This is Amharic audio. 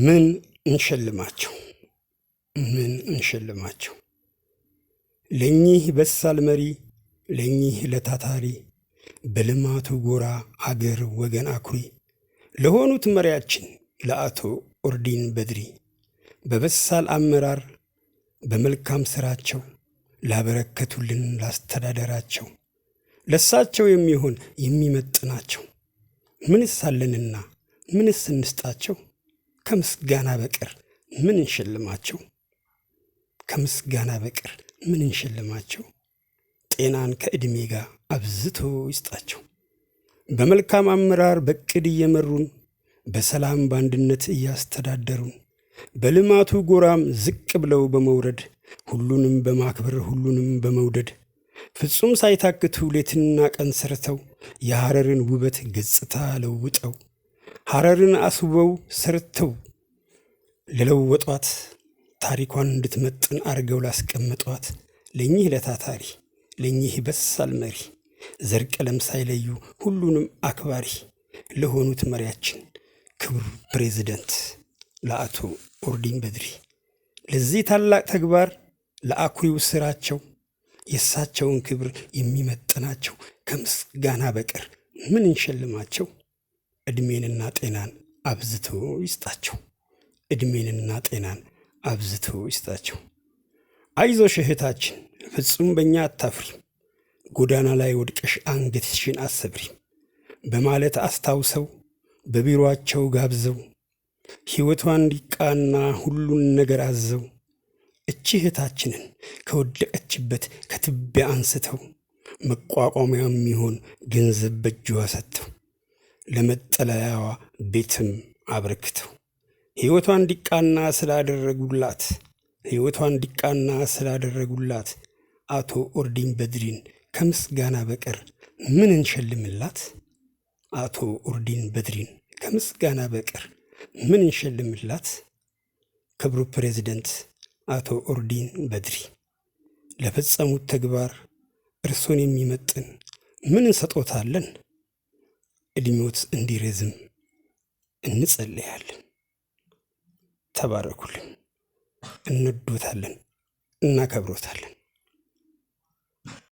ምን እንሸልማቸው? ምን እንሸልማቸው? ለኚህ በሳል መሪ፣ ለኚህ ለታታሪ፣ በልማቱ ጎራ አገር ወገን አኩሪ ለሆኑት መሪያችን ለአቶ ኦርዲን በድሪ በበሳል አመራር በመልካም ሥራቸው ላበረከቱልን ላስተዳደራቸው ለሳቸው የሚሆን የሚመጥናቸው ምንስ አለንና ምንስ እንስጣቸው? ከምስጋና በቀር ምን እንሸልማቸው? ከምስጋና በቀር ምን እንሸልማቸው? ጤናን ከዕድሜ ጋር አብዝቶ ይስጣቸው። በመልካም አመራር በቅድ እየመሩን በሰላም በአንድነት እያስተዳደሩን በልማቱ ጎራም ዝቅ ብለው በመውረድ ሁሉንም በማክበር ሁሉንም በመውደድ ፍጹም ሳይታክቱ ሌትና ቀን ሰርተው የሐረርን ውበት ገጽታ ለውጠው ሐረርን አስውበው ሰርተው ለለወጧት ታሪኳን እንድትመጥን አርገው ላስቀመጧት ለኚህ ለታታሪ ለኚህ በሳል መሪ ዘር ቀለም ሳይለዩ ሁሉንም አክባሪ ለሆኑት መሪያችን ክቡር ፕሬዝደንት ለአቶ ኦርዲን በድሪ ለዚህ ታላቅ ተግባር ለአኩሪው ስራቸው የእሳቸውን ክብር የሚመጥናቸው ከምስጋና በቀር ምን እንሸልማቸው? ዕድሜንና ጤናን አብዝቶ ይስጣቸው። ዕድሜንና ጤናን አብዝቶ ይስጣቸው። አይዞሽ እህታችን ፍጹም በእኛ አታፍሪም፣ ጎዳና ላይ ወድቀሽ አንገትሽን አሰብሪም በማለት አስታውሰው በቢሮአቸው ጋብዘው ሕይወቷን እንዲቃና ሁሉን ነገር አዘው እቺ እህታችንን ከወደቀችበት ከትቢያ አንስተው መቋቋሚያ የሚሆን ገንዘብ በእጇ ሰጥተው ለመጠለያዋ ቤትም አበርክተው ሕይወቷን እንዲቃና ስላደረጉላት አቶ ኦርዲን በድሪን ከምስጋና በቀር ምን እንሸልምላት? አቶ ኦርዲን በድሪን ከምስጋና በቀር ምን እንሸልምላት? ክቡር ፕሬዝደንት አቶ ኦርዲን በድሪ ለፈጸሙት ተግባር እርሶን የሚመጥን ምን እንሰጦታለን? ዕድሜዎት እንዲረዝም እንጸልያለን። ተባረኩልን። እንወዶታለን፣ እናከብሮታለን።